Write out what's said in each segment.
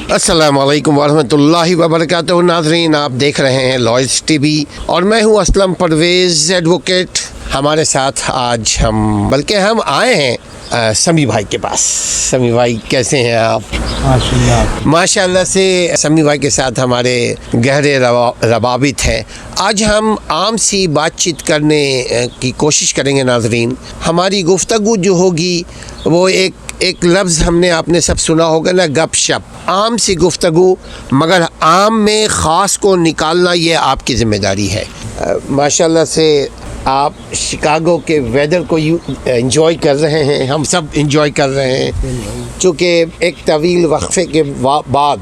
अस्सलाम वालेकुम वरहमतुल्लाहि वबरकातुहू। नाज़रीन, आप देख रहे हैं लॉयज़ टीवी और मैं हूं असलम परवेज़ एडवोकेट। हमारे साथ आज हम आए हैं समी भाई के पास। समी भाई कैसे हैं आप? माशाल्लाह से समी भाई के साथ हमारे गहरे रवाबित हैं। आज हम आम सी बातचीत करने की कोशिश करेंगे। नाज़रीन, हमारी गुफ्तगू जो होगी वो एक लफ्ज़ हमने आपने सब सुना होगा ना, गपशप, आम सी गुफ्तगू, मगर आम में ख़ास को निकालना ये आपकी ज़िम्मेदारी है। माशाल्लाह से आप शिकागो के वेदर को एंजॉय कर रहे हैं, हम सब एंजॉय कर रहे हैं, चूँकि एक तवील वक्फे के बाद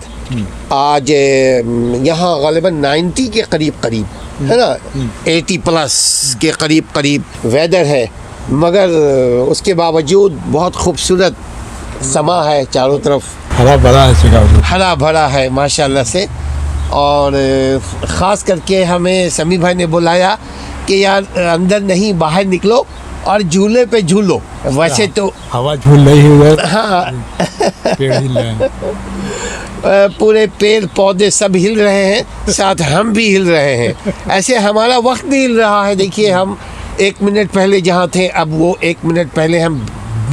आज यहाँ ग़ालिबन 90 के करीब है ना, 80 प्लस के करीब वेदर है, मगर उसके बावजूद बहुत खूबसूरत समा है। चारों तरफ हरा भरा है, शिकागो हरा भरा है माशाल्लाह से। और ख़ास करके हमें समी भाई ने बुलाया कि यार अंदर नहीं, बाहर निकलो और झूले पे झूलो। वैसे तो हवा झूल रही है, हाँ पेड़ हिल रहे हैं, पूरे पेड़ पौधे सब हिल रहे हैं, साथ हम भी हिल रहे हैं। ऐसे हमारा वक्त भी हिल रहा है। देखिए, हम 1 मिनट पहले जहाँ थे, अब वो 1 मिनट पहले हम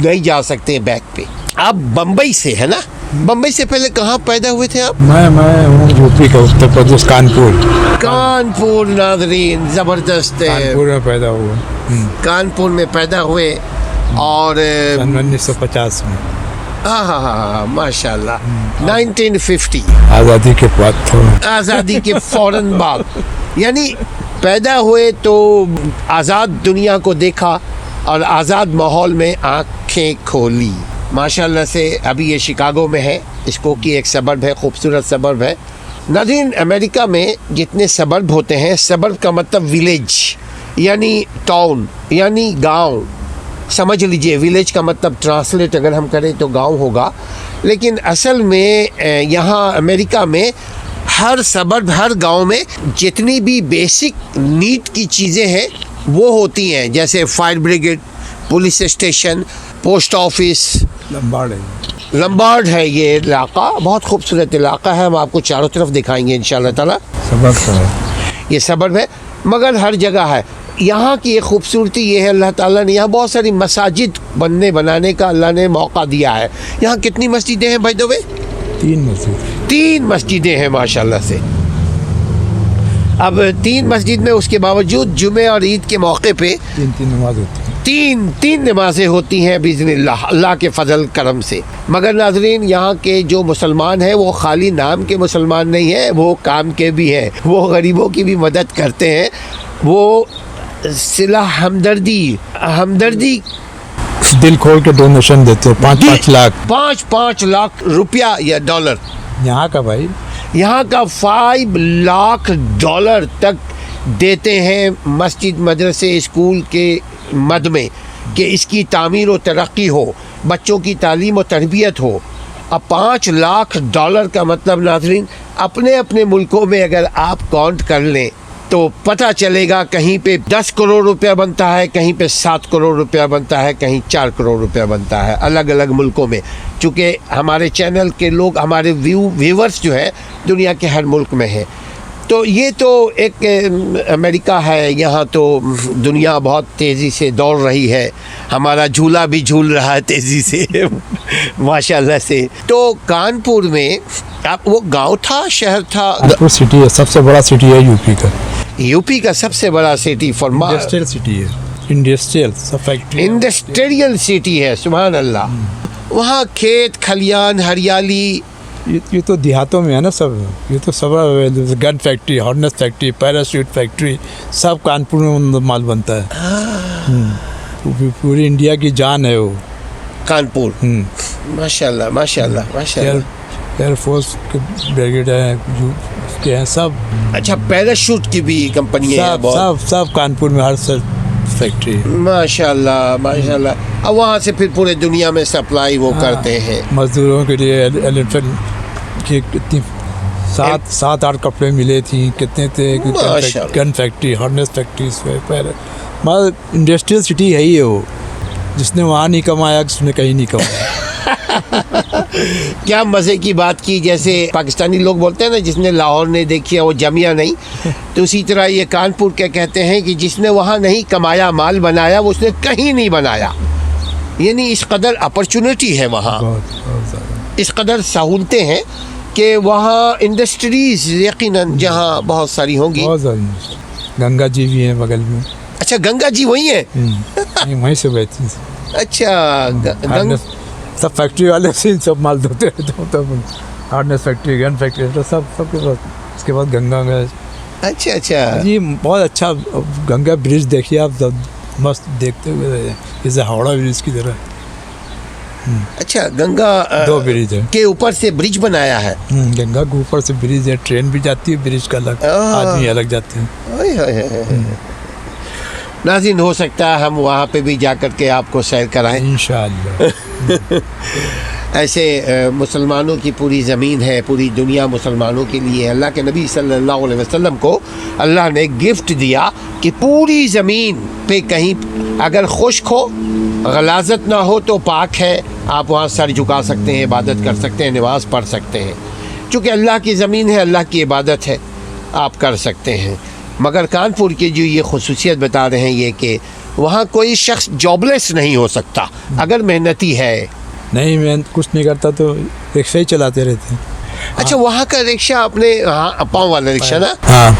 नहीं जा सकते बैक पे। आप बम्बई से है ना? बम्बई से पहले कहाँ पैदा हुए थे आप? मैं हूँ यूपी का, उत्तर प्रदेश, कानपुर। नाज़रीन, ज़बरदस्त है। कानपुर में पैदा हुआ। कानपुर में पैदा हुए और 1950 में। हाँ, माशाल्लाह। 1950 आज़ादी के बाद, आज़ादी के फ़ौरन बाद, यानी पैदा हुए तो आज़ाद दुनिया को देखा और आज़ाद माहौल में आँखें खोली। माशाल्लाह से अभी ये शिकागो में है। इसको की एक सबर्ब है, खूबसूरत सबर्ब है। नाज़रीन, अमेरिका में जितने सबर्ब होते हैं, सबर्ब का मतलब विलेज यानी टाउन यानी गांव, समझ लीजिए। विलेज का मतलब ट्रांसलेट अगर हम करें तो गांव होगा, लेकिन असल में यहाँ अमेरिका में हर सबर्ब, हर गांव में जितनी भी बेसिक नीड की चीज़ें हैं वो होती हैं, जैसे fire brigade, police station, post office. Lombard है ये इलाका, बहुत खूबसूरत इलाका है। हम आपको चारों तरफ दिखाएंगे इंशाल्लाह ताला। सबर्ब है, ये सबर्ब है, मगर हर जगह है। यहाँ की एक खूबसूरती ये है, अल्लाह ताला ने यहाँ बहुत सारी मसाजिद बनाने का अल्लाह ने मौका दिया है। यहाँ कितनी मस्जिदें हैं भाई? 3 मस्जिदें हैं माशाल्लाह से। अब 3 मस्जिद में उसके बावजूद जुमे और ईद के मौके पे 3 नमाज होती है। तीन नमाजें होती हैं बिज़निल्लाह, अल्लाह के फजल करम से। मगर नाज़रीन, यहाँ के जो मुसलमान हैं वो खाली नाम के मुसलमान नहीं हैं, वो काम के भी हैं। वो गरीबों की भी मदद करते हैं। वो सिला हमदर्दी दिल खोल के डोनेशन देते हैं। 5 लाख रुपया या डॉलर। यहाँ का भाई, यहाँ का 5 लाख डॉलर तक देते हैं मस्जिद, मदरसे, स्कूल के मद में, कि इसकी तामीर व तरक्की हो, बच्चों की तालीम व तरबियत हो। अब 5 लाख डॉलर का मतलब नाज़रीन, अपने मुल्कों में अगर आप काउंट कर लें तो पता चलेगा, कहीं पे 10 करोड़ रुपया बनता है, कहीं पे 7 करोड़ रुपया बनता है, कहीं 4 करोड़ रुपया बनता है, अलग अलग मुल्कों में। चूँकि हमारे चैनल के लोग, हमारे व्यूवर्स जो है दुनिया के हर मुल्क में है। तो ये तो एक अमेरिका है। यहाँ तो दुनिया बहुत तेज़ी से दौड़ रही है, हमारा झूला भी झूल रहा है तेज़ी से माशाल्लाह से। तो कानपुर में आप, वो गांव था, शहर था? कानपुर सिटी है, सबसे बड़ा सिटी है यूपी का सबसे बड़ा सिटी। इंडस्ट्रियल सिटी है, इंडस्ट्रियल सिटी है। सुभान अल्लाह। वहाँ खेत खलियान, हरियाली। ये तो देहातों में है ना सब। ये तो सब gun factory, harness factory, parachute factory, सब कानपुर में माल बनता है। पूरी इंडिया की जान है वो कानपुर। माशाल्लाह। एयरफोर्स के ब्रिगेड है सब। अच्छा, पैराशूट की भी कंपनी है? सब कानपुर में, हर फैक्ट्री। माशाल्लाह। अब वहाँ से फिर पूरे दुनिया में सप्लाई वो करते हैं। मजदूरों के लिए एलिफेंट की कितनी 7-8 कपड़े मिले थी, कितने थे। गन फैक्ट्री, हॉर्नेस फैक्ट्री, मतलब इंडस्ट्रियल सिटी है ही है वो। जिसने वहाँ नहीं कमाया उसने कहीं नहीं कमाया। क्या मज़े की बात की, जैसे पाकिस्तानी लोग बोलते हैं ना, जिसने लाहौर नहीं देखी है वो जमिया नहीं, तो उसी तरह ये कानपुर के कहते हैं कि जिसने वहाँ नहीं कमाया माल बनाया वो उसने कहीं नहीं बनाया। यानी इस कदर अपॉर्चुनिटी है वहाँ, इस कदर सहूलतें हैं कि वहाँ इंडस्ट्रीज़ यकीनन जहाँ बहुत सारी होंगी। बहुत सारी, गंगा जी भी है बगल में। अच्छा, गंगा जी वही है? वहीं से बहती। अच्छा, सब फैक्ट्री वाले से सब माल धोते रहते, हार्डनेस फैक्ट्री, गन फैक्ट्री, तो सबके पास। उसके बाद गंगा में। अच्छा जी, बहुत अच्छा। गंगा ब्रिज देखिए आप, सब मस्त देखते हुए, जैसे हावड़ा ब्रिज की तरह। अच्छा, गंगा 2 ब्रिज है के ऊपर से ब्रिज बनाया है। गंगा के ऊपर से ब्रिज है, ट्रेन भी जाती है, ब्रिज का अलग, आदमी अलग जाते हैं। नाज़रीन, हो सकता है हम वहाँ पे भी जा कर के आपको सैर कराएं इंशाअल्लाह। ऐसे मुसलमानों की पूरी ज़मीन है, पूरी दुनिया मुसलमानों के लिए। अल्लाह के नबी सल्लल्लाहु अलैहि वसल्लम को अल्लाह ने गिफ्ट दिया कि पूरी ज़मीन पे कहीं अगर खुश्क हो, गलाज़त ना हो तो पाक है, आप वहाँ सर झुका सकते हैं, इबादत कर सकते हैं, नमाज़ पढ़ सकते हैं। चूँकि अल्लाह की ज़मीन है, अल्लाह की इबादत है, आप कर सकते हैं। मगर कानपुर की जो ये खुसूसियत बता रहे हैं ये कि वहाँ कोई शख्स जॉबलेस नहीं हो सकता अगर मेहनती है। नहीं, मैं कुछ नहीं करता तो रिक्शा ही चलाते रहते हैं। अच्छा, वहाँ का रिक्शा अपने, हाँ, पाँव वाला रिक्शा ना? हाँ,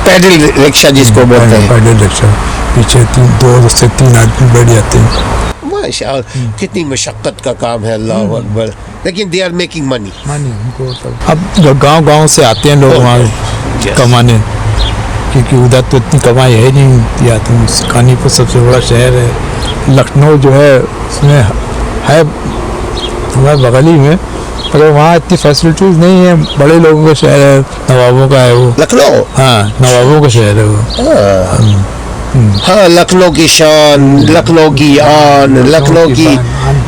पैडल रिक्शा जिसको बोलते हैं। पैडल रिक्शा, पीछे 2 से 3 आदमी बैठ जाते हैं। माशाअल्लाह, कितनी मशक्क़त का काम है, अल्लाह अकबर। लेकिन दे आर मेकिंग मनी उनको। अब गांव से आते हैं लोग वहाँ कमाने, क्योंकि उधर तो इतनी कमाई है नहीं। या तो कानीपुर सबसे बड़ा शहर है, लखनऊ जो है उसमें है हमारे बगल ही में, मगर वहाँ इतनी फैसिलिटीज़ नहीं है। बड़े लोगों का शहर है, नवाबों का है वो लखनऊ। हाँ, नवाबों का शहर है वो। हाँ, लखनऊ की शान, लखनऊ की आन, लखनऊ की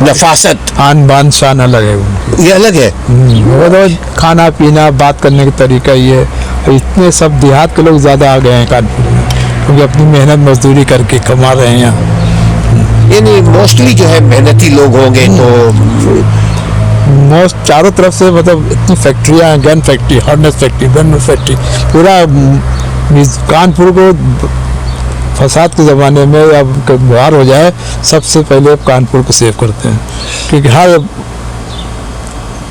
नफासत, आन बान शान अलग है उनकी। ये अलग है। वो तो खाना पीना, बात करने का तरीका ये। इतने सब देहात के लोग ज़्यादा आ गए हैं कानपुर में, क्योंकि अपनी मेहनत मजदूरी करके कमा रहे हैं यहाँ। यानी मोस्टली जो है मेहनती लोग होंगे। तो चारों तरफ से मतलब इतनी फैक्ट्रियाँ हैं, gun factory, hardness factory, gun factory, पूरा कानपुर को फसाद के ज़माने में या बाहर हो जाए, सबसे पहले कानपुर को सेव करते हैं, क्योंकि हर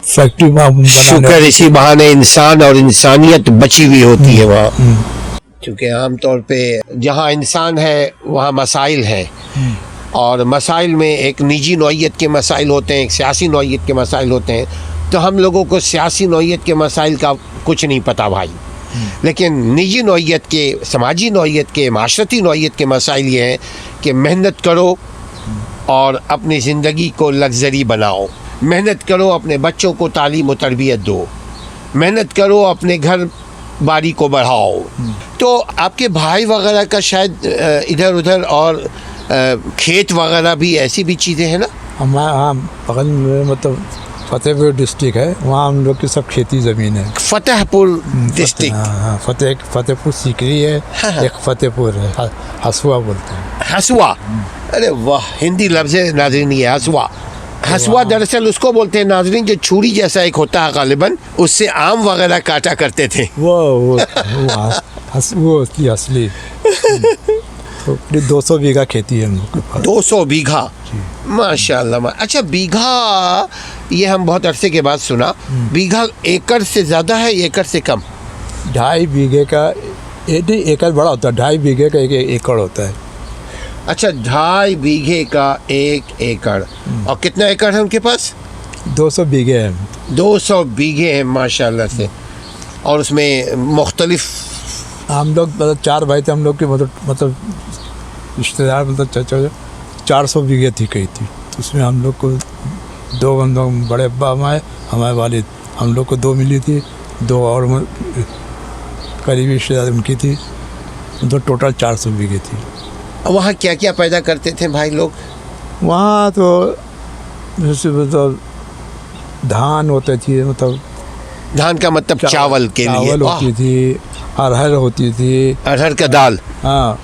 फैक्ट्री में शुक्र इसी बहाने इंसान और इंसानियत बची हुई होती है वहाँ। क्योंकि आमतौर पे जहाँ इंसान है वहाँ मसाइल हैं, और मसाइल में एक निजी नौइयत के मसाइल होते हैं, एक सियासी नौइयत के मसाइल होते हैं। तो हम लोगों को सियासी नौइयत के मसाइल का कुछ नहीं पता भाई, लेकिन निजी नौइयत के, समाजी नौइयत के, माशरती नौइयत के मसाइल ये हैं कि मेहनत करो और अपनी ज़िंदगी को लग्जरी बनाओ, मेहनत करो, अपने बच्चों को तालीम और तरबियत दो, मेहनत करो, अपने घर बारी को बढ़ाओ। तो आपके भाई वगैरह का शायद इधर उधर और खेत वगैरह भी, ऐसी भी चीज़ें हैं ना? हमारे हाँ बगल में मतलब फतेहपुर डिस्ट्रिक्ट है, वहाँ हम लोग की सब खेती ज़मीन है। फतेहपुर डिस्ट्रिक्ट? हाँ, फतेहपुर सीकरी है। हाँ। एक फतेहपुर है, हसुआ बोलते हैं। हसुआ? अरे वाह, हिंदी लफ्ज़ है नाज़रीन ये, हसुआ। हसुआ दरअसल उसको बोलते हैं नाज़रीन जो छुरी जैसा एक होता है गालिबन, उससे आम वगैरह काटा करते थे। वो असली। तो 200 बीघा खेती है हम लोग के पास। 200 बीघा? माशाल्लाह। अच्छा, बीघा ये हम बहुत अरसे के बाद सुना। बीघा एकड़ से ज़्यादा है, एकड़ से कम? 2.5 बीघे का, नहीं एकड़ बड़ा होता है, 2.5 बीघे का 1 एकड़ होता है। अच्छा, 2.5 बीघे का 1 एकड़। और कितना एकड़ है उनके पास? 200 बीघे हैं। 200 बीघे हैं माशाल्लाह से। और उसमें मुख्तलिफ, हम लोग मतलब 4 भाई थे हम लोग के, मतलब रिश्तेदार, मतलब चाचा 400 बीघे थी कही थी। तो उसमें हम लोग को 2 बंदों, बड़े अब्बा हमारे वालिद, हम लोग को 2 मिली थी, 2 और करीबी रिश्तेदार उनकी थी, तो टोटल 400 बीघे थी। वहाँ क्या क्या पैदा करते थे भाई लोग? वहाँ तो जैसे मतलब धान होते थी, मतलब धान का मतलब चावल के लिए? चावल होती थी, अरहर होती थी, अरहर का दाल। हाँ,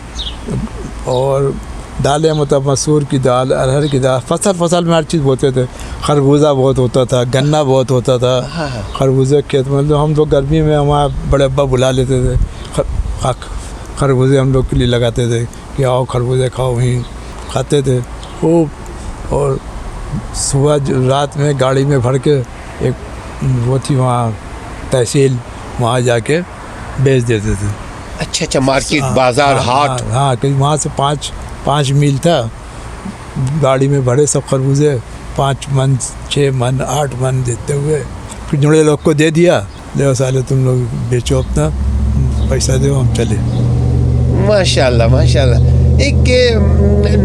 और दालें मतलब मसूर की दाल, अरहर की दाल, फसल में हर चीज़ बोते थे। खरबूजा बहुत होता था, गन्ना बहुत होता था। खरबूजे के खेत में तो हम लोग गर्मी में हमारे बड़े अब्बा बुला लेते थे, खरबूजे हम लोग के लिए लगाते थे कि आओ खरबूजे खाओ, वहीं खाते थे वो। और सुबह रात में गाड़ी में भर के एक वो थी वहाँ तहसील, वहाँ जाके बेच देते थे। अच्छा, मार्केट, बाजार, हाट। हाँ, कहीं वहाँ से 5 मील था, गाड़ी में भरे सब खरबूजे, 5 मन 6 मन 8 मन देते हुए फिर जुड़े लोग को दे दिया, ले साले तुम लोग बेचो, अपना पैसा दो, हम चले। माशाल्लाह माशाल्लाह, एक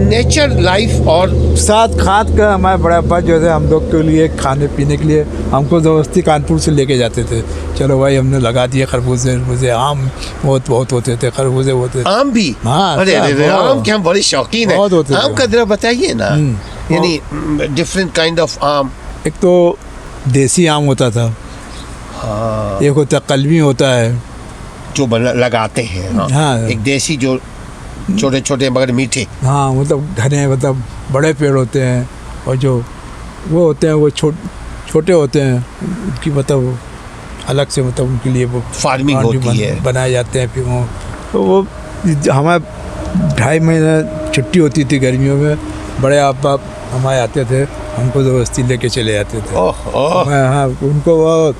नेचर लाइफ। और साथ खाद का हमारे बड़े अब्बा जो थे हम लोग के लिए खाने पीने के लिए हमको ज़बरदस्ती कानपुर से लेके जाते थे। चलो भाई, हमने लगा दिए खरबूजे, आम बहुत होते थे, खरबूजे होते थे। आम भी? हाँ, अरे आम के हम बड़े शौकीन हैं। आम का जरा बताइए ना, यानी डिफरेंट काइंड ऑफ आम। एक तो देसी आम होता था, हाँ, एक होता कलमी होता है जो लगाते हैं। हाँ, एक देसी जो छोटे छोटे मगर मीठे। हाँ, मतलब घने, मतलब बड़े पेड़ होते हैं, और जो वो होते हैं वो छोटे होते हैं, उनकी मतलब अलग से मतलब उनके लिए वो फार्मिंग होती है, बनाए जाते हैं। फिर वो हमारे 2.5 महीने छुट्टी होती थी गर्मियों में, बड़े अब्बा हमारे आते थे, हमको ज़बरदस्ती लेके चले जाते थे। हाँ, उनको वो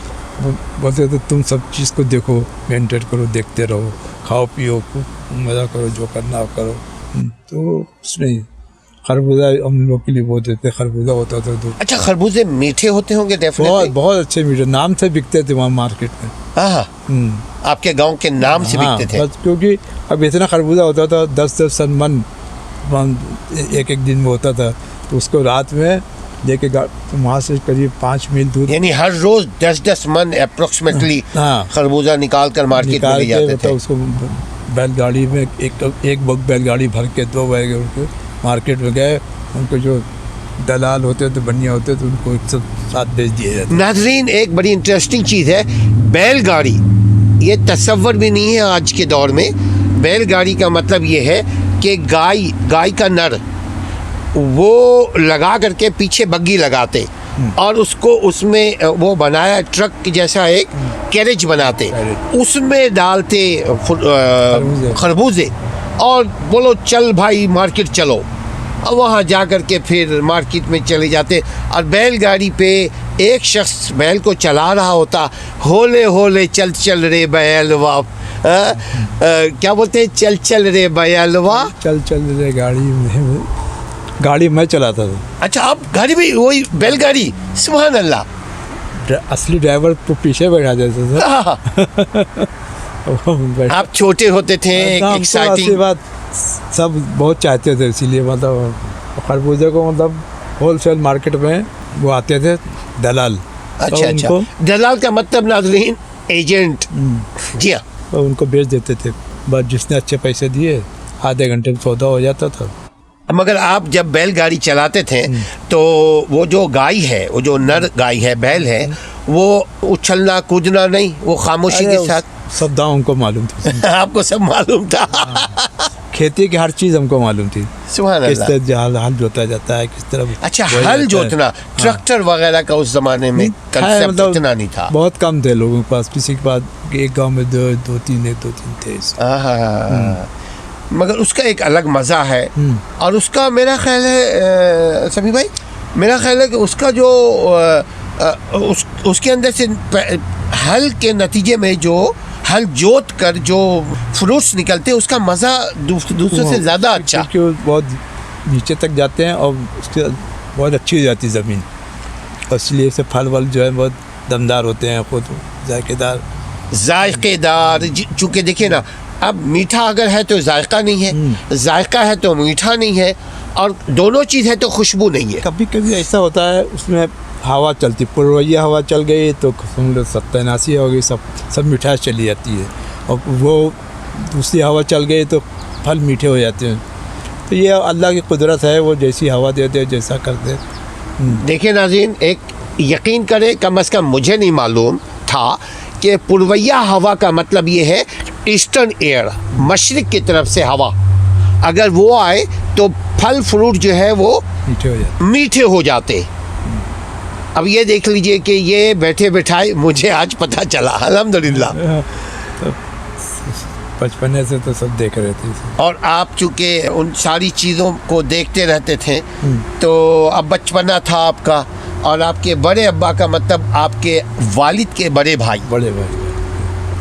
बोलते थे तुम सब चीज़ को देखो, मेंटेन करो, देखते रहो, खाओ पियो, मज़ा करो, जो करना करो। तो उसने खरबूजा हम लोग के लिए बहुत देते, खरबूजा होता था तो। अच्छा, खरबूजे मीठे होते होंगे? डेफिनेटली बहुत अच्छे मीठे, नाम से बिकते थे वहाँ मार्केट में। आपके गांव के नाम से बिकते थे? बस क्योंकि अब इतना खरबूजा होता था, 10 मन एक दिन में होता था, तो उसको रात में लेके वहाँ से करीब 5 मील दूर, यानी हर रोज 10 मन अप्रोक्सीमेटली खरबूजा निकाल कर मार्केट में ले जाते थे। उसको बैलगाड़ी में एक बैलगाड़ी भर के 2 बैल उनको मार्केट में गए, उनको जो दलाल होते थे, बढ़िया होते थे, उनको एक साथ बेच दिए जाते। नाज़रीन, एक बड़ी इंटरेस्टिंग चीज़ है बैलगाड़ी, ये तसव्वुर भी नहीं है आज के दौर में। बैलगाड़ी का मतलब ये है कि गाय का नर वो लगा करके पीछे बग्गी लगाते और उसको उसमें वो बनाया ट्रक जैसा एक कैरेज बनाते, उसमें डालते खरबूजे और बोलो चल भाई मार्केट चलो, और वहाँ जा कर के फिर मार्केट में चले जाते। और बैलगाड़ी पे एक शख्स बैल को चला रहा होता, होले होले चल चल रे बैलवा, क्या बोलते हैं, चल चल रे बैलवा, चल चल रे गाड़ी मैं चलाता था। अच्छा, आप गाड़ी भी वही बैलगाड़ी? सुभान अल्लाह। असली ड्राइवर को पीछे बैठा देता था। आप छोटे होते थे, एक्साइटिंग बात, सब बहुत चाहते थे, इसीलिए मतलब खरबूजे को मतलब होलसेल मार्केट में वो आते थे दलाल। अच्छा, दलाल का मतलब नाज़रीन एजेंट। जी हाँ, तो उनको बेच देते थे, बस जिसने अच्छे पैसे दिए आधे घंटे में सौदा हो जाता था। मगर आप जब बैलगाड़ी चलाते थे तो वो जो गाय है, वो जो नर गाय है, बैल है, वो उछलना कूदना नहीं, वो खामोशी के साथ सब दाव हमको मालूम था। आपको सब मालूम था? खेती की हर चीज़ हमको मालूम थी। सुभान अल्लाह। किस तरह हल जोता जाता है, किस तरह। अच्छा, हल जोतना, ट्रैक्टर वगैरह का उस जमाने में कंसेप्ट मतलब इतना नहीं था, बहुत कम थे लोगों के पास, किसी के पास एक गांव में दो तीन थे। मगर उसका एक अलग मज़ा है। और उसका मेरा ख्याल है समी भाई, मेरा ख्याल है कि उसका जो उसके अंदर से हल के नतीजे में जो हल जोत कर जो फ्रूट्स निकलते हैं, उसका मज़ा दूसरे से ज़्यादा अच्छा, क्योंकि बहुत नीचे तक जाते हैं और उसके बहुत अच्छी हो जाती है ज़मीन, इसलिए से फल वल जो है बहुत दमदार होते हैं, खुद जायकेदार। चूँकि देखिए ना, अब मीठा अगर है तो जायका नहीं है, जायका है तो मीठा नहीं है, और दोनों चीज़ है तो खुशबू नहीं है। कभी कभी ऐसा होता है उसमें हवा चलती, पुरवैया हवा चल गई तो समझ 70-80 हो गई, सब मिठास चली जाती है, और वो दूसरी हवा चल गई तो फल मीठे हो जाते हैं। तो ये अल्लाह की कुदरत है, वो जैसी हवा देते जैसा करते। देखिए नाज़रीन, एक यकीन करें, कम अज़ कम मुझे नहीं मालूम था कि पुरवैया हवा का मतलब ये है ईस्टर्न एयर, मशरिक़ की तरफ से हवा अगर वो आए तो फल फ्रूट जो है वो मीठे हो जाते। अब ये देख लीजिए कि ये बैठे बैठाए मुझे आज पता चला, अल्हम्दुलिल्लाह। बचपने से तो सब देख रहे थे। और आप चूँकि उन सारी चीज़ों को देखते रहते थे, तो अब बचपना था आपका, और आपके बड़े अब्बा का मतलब आपके वालिद के बड़े भाई,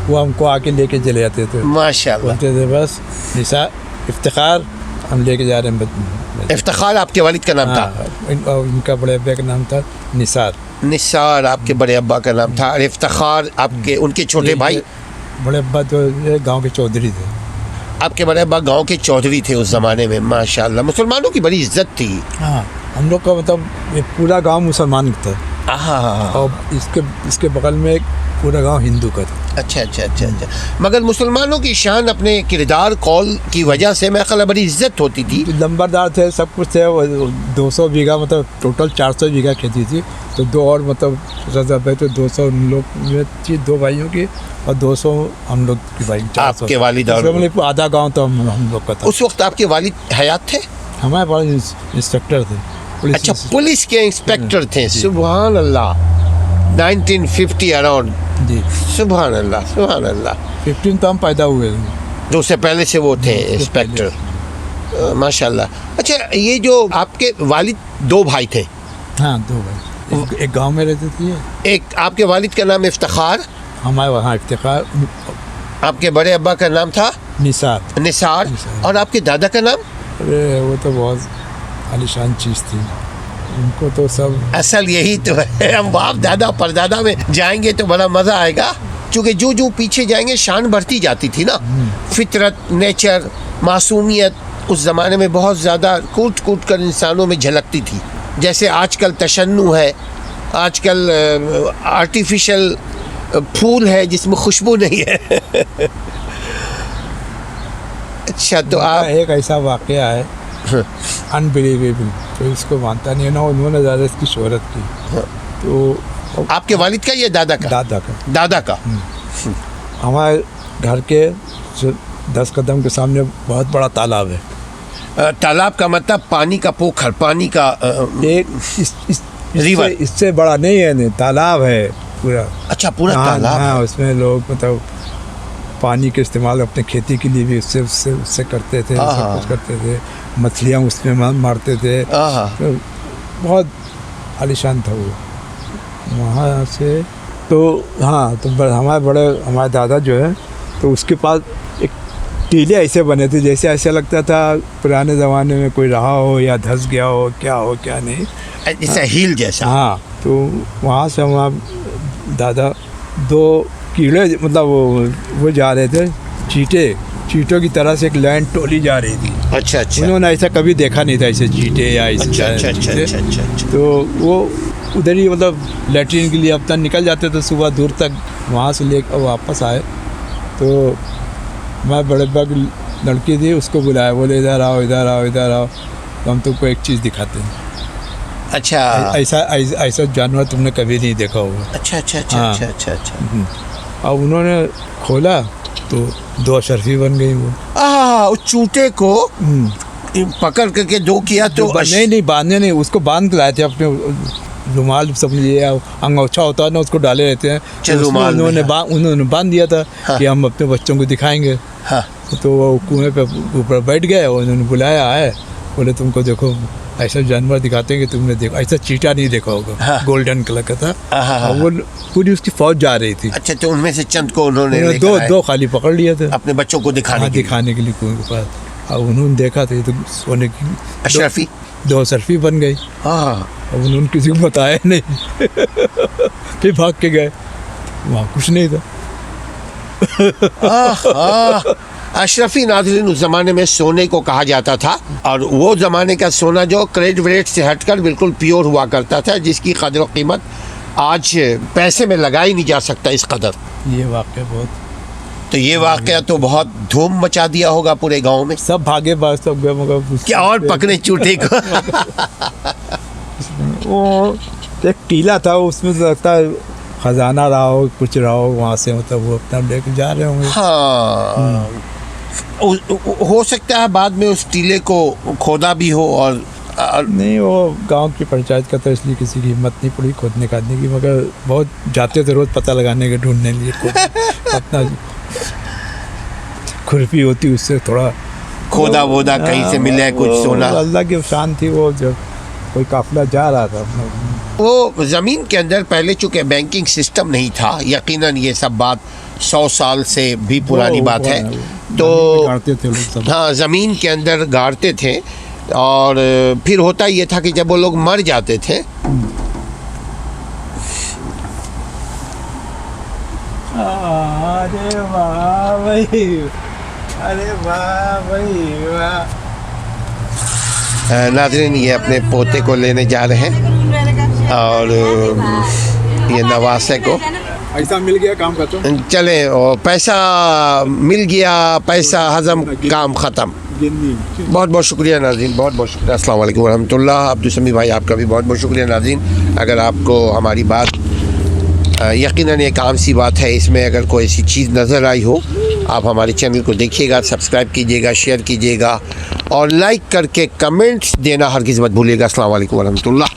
वो हमको आके लेके चले जाते थे, माशाल्लाह। बोलते थे बस निसा इफ्तिखार हम लेके जा रहे हैं। इफ्तिखार आपके वालिद का नाम था? और इनका बड़े अब्बा का नाम था निसार। निसार आपके बड़े अब्बा का नाम था, और इफ्तिखार आपके उनके छोटे भाई? बड़े अब्बा तो गांव के चौधरी थे। आपके बड़े अब्बा गांव के चौधरी थे उस ज़माने में, माशाल्लाह। मुसलमानों की बड़ी इज्जत थी। हाँ, हम लोग का मतलब ये पूरा गांव मुसलमान था। हाँ, और इसके बगल में एक पूरा गांव हिंदू का था। अच्छा। मगर मुसलमानों की शान अपने किरदार कौल की वजह से मैं ख्याल बड़ी इज्जत होती थी। लंबरदार थे, सब कुछ थे। 200 बीघा मतलब टोटल 400 बीघा खेती थी। तो दो और मतलब रजा भाई तो 200 उन लोग में थी, 2 भाइयों की, और 200 हम लोग की भाई। आपके वालिद और मतलब आधा गाँव तो हम लोग का था। उस वक्त आपके वालिद हयात थे? हमारे पास इंस्पेक्टर थे। अच्छा, पुलिस के इंस्पेक्टर थे। सुभान अल्लाह। 1950 अराउंड जी। सुभान अल्लाह, सुभान अल्लाह। 15 तो हम पैदा हुए थे। तो उससे पहले से वो थे इंस्पेक्टर, माशाल्लाह। अच्छा, ये जो आपके वालिद 2 भाई थे? हाँ, 2 भाई। एक गांव में रहते थे। एक आपके वालिद का नाम इफ्तिखार, हमारे वहाँ इफ्तिखार। आपके बड़े अब्बा का नाम था निसार। और आपके दादा का नाम? अरे वो तो बहुत आलीशान चीज़ थी, उनको तो सब असल यही तो है। हम बाप दादा परदादा में जाएंगे तो बड़ा मज़ा आएगा, क्योंकि जो पीछे जाएंगे शान बढ़ती जाती थी ना। फितरत, नेचर, मासूमियत उस ज़माने में बहुत ज़्यादा कूट कर इंसानों में झलकती थी। जैसे आजकल तशन्नु है, आजकल आर्टिफिशियल फूल है जिसमें खुशबू नहीं है। अच्छा, तो आप एक ऐसा वाक़या है अनबिलीवेबल, तो इसको मानता नहीं है ना। उन्होंने ज़्यादा इसकी शोहरत की। तो आपके वालिद का या दादा का? दादा का। हमारे घर के 10 कदम के सामने बहुत बड़ा तालाब है। तालाब का मतलब पानी का पोखर, पानी का एक रिवर? इससे बड़ा नहीं है, नहीं तालाब है पूरा। अच्छा, पूरा तालाब? हाँ, उसमें लोग मतलब पानी के इस्तेमाल अपने खेती के लिए भी उससे करते थे, सब कुछ करते थे। मछलियाँ उसमें मारते थे। तो बहुत आलीशान था वो। वहाँ से तो हाँ, तो हमारे दादा जो है, तो उसके पास एक टीले ऐसे बने थे जैसे ऐसा लगता था पुराने ज़माने में कोई रहा हो या धंस गया हो क्या नहीं, जैसा हील जैसा। हाँ, तो वहाँ से हमारा दादा 2 कीड़े मतलब वो जा रहे थे, चीटों की तरह से एक लाइन टोली जा रही थी। अच्छा। उन्होंने ऐसा कभी देखा नहीं था, ऐसे चीटे या ऐसे। अच्छा। तो वो उधर ही मतलब लैट्रीन के लिए अब तक निकल जाते थे सुबह दूर तक। वहाँ से लेकर वापस आए तो मैं बड़े अब्बा की लड़की थी, उसको बुलाया, बोले इधर आओ, तो हम तुमको एक चीज़ दिखाते हैं। अच्छा, ऐसा जानवर तुमने कभी नहीं देखा होगा। अच्छा। अब उन्होंने खोला तो 2 अशरफी बन गई वो। उस चूटे को पकड़ करके 2 किया तो नहीं बांधने नहीं, उसको बांध के लाए थे अपने रुमाल समझिए, अंगोछा होता है ना, उसको डाले रहते हैं। तो उन्होंने बांध दिया था। हाँ। कि हम अपने बच्चों को दिखाएंगे। हाँ। तो वो कुएं पे ऊपर बैठ गए और उन्होंने बुलाया आए, बोले तुमको देखो ऐसा जानवर दिखाते हैं कि तुमने देखो, ऐसा चीटा नहीं देखा होगा। हाँ। गोल्डन कलर का था। हाँ। वो पूरी उसकी फौज जा रही थी। अच्छा, तो उनमें से चंद को उन्होंने 2 खाली पकड़ लिए थे अपने बच्चों को दिखाने के लिए कुएं के पास। अब उन्होंने देखा था तो सोने की अशरफी 2 अशरफी बन गई। हाँ। अब उन्होंने किसी को बताया नहीं। फिर भाग के गए, वहाँ कुछ नहीं था। अशरफी नाज़रीन उस ज़माने में सोने को कहा जाता था, और वो ज़माने का सोना जो क्रेड व्रेड से हटकर बिल्कुल प्योर हुआ करता था, जिसकी कदर व कीमत आज पैसे में लगा ही नहीं जा सकता इस कदर। ये वाक़या तो बहुत धूम मचा दिया होगा पूरे गांव में। सब भागे बाहर, सब गए, मगर क्या और पकड़े चूटे को। वो एक टीला था, उसमें तो लगता है खजाना रहा हो, कुछ रहा हो, वहाँ से मतलब वो अपना लेकर जा रहे होंगे। हाँ, हो सकता है बाद में उस टीले को खोदा भी हो और नहीं, वो गांव की पंचायत का था, इसलिए किसी की हिम्मत नहीं पड़ी खोदने खादने की, मगर बहुत जाते थे रोज़ पता लगाने के, ढूंढने के लिए अपना खुरपी होती उससे थोड़ा खोदा वोदा कहीं से मिले कुछ सोना। अल्लाह की शान थी वो, जब कोई काफिला जा रहा था वो ज़मीन के अंदर पहले चूँकि बैंकिंग सिस्टम नहीं था, यकीनन ये सब बात 100 साल से भी पुरानी बात है, तो गाड़ते थे लोग सब। हाँ, ज़मीन के अंदर गाड़ते थे। और फिर होता ये था कि जब वो लोग मर जाते थे, अरे वाह भाई, अरे वाह भाई वाह। नाज़रीन ये अपने पोते को लेने जा रहे हैं और ये नवासे को ऐसा मिल गया काम खत्म, चले, और पैसा मिल गया, पैसा हजम, काम ख़त्म। बहुत बहुत शुक्रिया नाज़रीन, बहुत बहुत शुक्रिया। अस्सलाम वालेकुम वरहमतुल्लाह। अब्दुल समी भाई आपका भी बहुत बहुत शुक्रिया नाज़रीन। अगर आपको हमारी बात यकीनन एक आम सी बात है, इसमें अगर कोई ऐसी चीज़ नज़र आई हो, आप हमारे चैनल को देखिएगा, सब्सक्राइब कीजिएगा, शेयर कीजिएगा और लाइक करके कमेंट्स देना हरगिज़ मत भूलिएगा। अस्सलाम वालेकुम वरहमतुल्लाह।